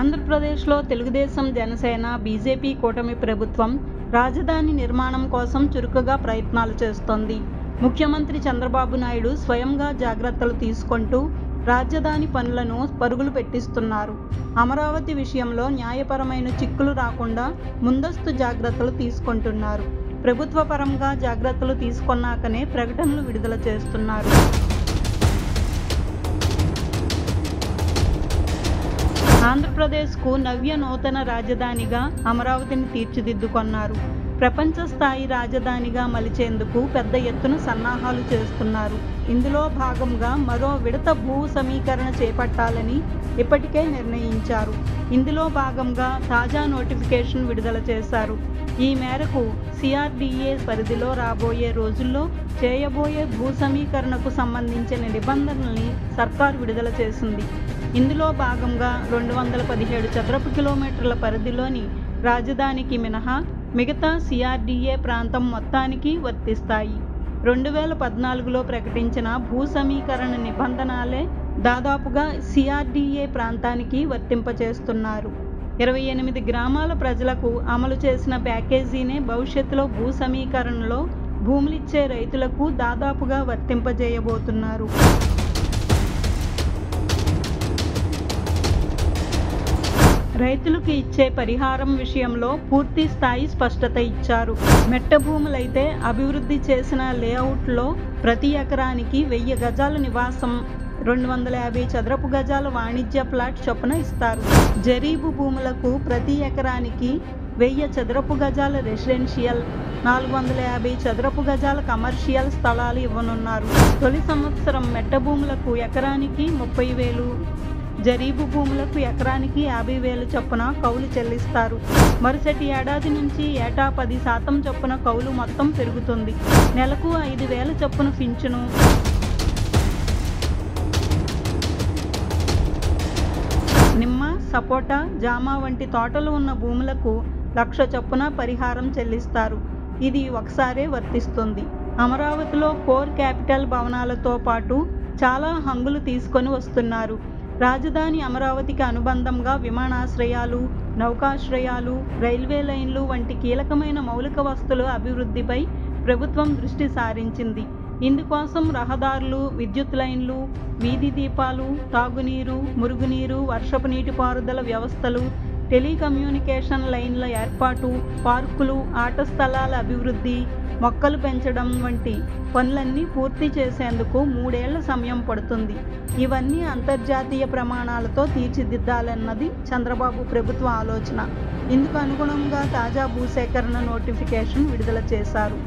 ఆంధ్రప్రదేశ్లో తెలుగుదేశం, జనసేన, బీజేపీ కూటమి ప్రభుత్వం రాజధాని నిర్మాణం కోసం చురుకుగా ప్రయత్నాలు చేస్తోంది. ముఖ్యమంత్రి చంద్రబాబు నాయుడు స్వయంగా జాగ్రత్తలు తీసుకుంటూ రాజధాని పనులను పరుగులు పెట్టిస్తున్నారు. అమరావతి విషయంలో న్యాయపరమైన చిక్కులు రాకుండా ముందస్తు జాగ్రత్తలు తీసుకుంటున్నారు. ప్రభుత్వ పరంగా జాగ్రత్తలు తీసుకున్నాకనే ప్రకటనలు విడుదల చేస్తున్నారు. ఆంధ్రప్రదేశ్కు నవ్య నూతన రాజధానిగా అమరావతిని తీర్చిదిద్దుకొన్నారు. ప్రపంచ స్థాయి రాజధానిగా మలిచేందుకు పెద్ద ఎత్తున సన్నాహాలు చేస్తున్నారు. ఇందులో భాగంగా మరో విడత భూ సమీకరణ చేపట్టాలని ఇప్పటికే నిర్ణయించారు. ఇందులో భాగంగా తాజా నోటిఫికేషన్ విడుదల చేశారు. ఈ మేరకు సిఆర్డీఏ పరిధిలో రాబోయే రోజుల్లో చేయబోయే భూ సమీకరణకు సంబంధించిన నిబంధనల్ని సర్కారు విడుదల చేసింది. ఇందులో భాగంగా 217 చదరపు కిలోమీటర్ల పరిధిలోని రాజధానికి మినహా మిగతా సిఆర్డీఏ ప్రాంతం మొత్తానికి వర్తిస్తాయి. 2014లో ప్రకటించిన భూ సమీకరణ నిబంధనలే దాదాపుగా సిఆర్డీఏ ప్రాంతానికి వర్తింపచేస్తున్నారు. 28 గ్రామాల ప్రజలకు అమలు చేసిన ప్యాకేజీనే భవిష్యత్తులో భూ సమీకరణలో భూములిచ్చే రైతులకు దాదాపుగా వర్తింపజేయబోతున్నారు. రైతులకు ఇచ్చే పరిహారం విషయంలో పూర్తి స్థాయి స్పష్టత ఇచ్చారు. మెట్ట భూములైతే అభివృద్ధి చేసిన లేఅవుట్లో ప్రతి ఎకరానికి 1000 గజాల నివాసం, 250 చదరపు గజాల వాణిజ్య ప్లాట్ చొప్పున ఇస్తారు. జరీబు భూములకు ప్రతి ఎకరానికి 1000 చదరపు గజాల రెసిడెన్షియల్, 450 చదరపు గజాల కమర్షియల్ స్థలాలు ఇవ్వనున్నారు. తొలి సంవత్సరం మెట్ట భూములకు ఎకరానికి 30,000, జరీబు భూములకు ఎకరానికి 50,000 చొప్పున కౌలు చెల్లిస్తారు. మరుసటి ఏడాది నుంచి ఏటా 10% చొప్పున కౌలు మొత్తం పెరుగుతుంది. నెలకు 5,000 చొప్పున పింఛను. నిమ్మ, సపోటా, జామ వంటి తోటలు ఉన్న భూములకు 1,00,000 చొప్పున పరిహారం చెల్లిస్తారు. ఇది ఒకసారే వర్తిస్తుంది. అమరావతిలో కోర్ క్యాపిటల్ భవనాలతో పాటు చాలా హంగులు తీసుకొని వస్తున్నారు. రాజధాని అమరావతికి అనుబంధంగా విమానాశ్రయాలు, నౌకాశ్రయాలు, రైల్వే లైన్లు వంటి కీలకమైన మౌలిక వస్తువుల అభివృద్ధిపై ప్రభుత్వం దృష్టి సారించింది. ఇందుకోసం రహదారులు, విద్యుత్ లైన్లు, వీధి దీపాలు, తాగునీరు, మురుగునీరు, వర్షపు నీటిపారుదల వ్యవస్థలు, టెలికమ్యూనికేషన్ లైన్ల ఏర్పాటు, పార్కులు, ఆట స్థలాల అభివృద్ధి, మొక్కలు పెంచడం వంటి పనులన్నీ పూర్తి చేసేందుకు 3 ఏళ్ల సమయం పడుతుంది. ఇవన్నీ అంతర్జాతీయ ప్రమాణాలతో తీర్చిదిద్దాలన్నది చంద్రబాబు ప్రభుత్వ ఆలోచన. ఇందుకు అనుగుణంగా తాజా భూసేకరణ నోటిఫికేషన్ విడుదల చేశారు.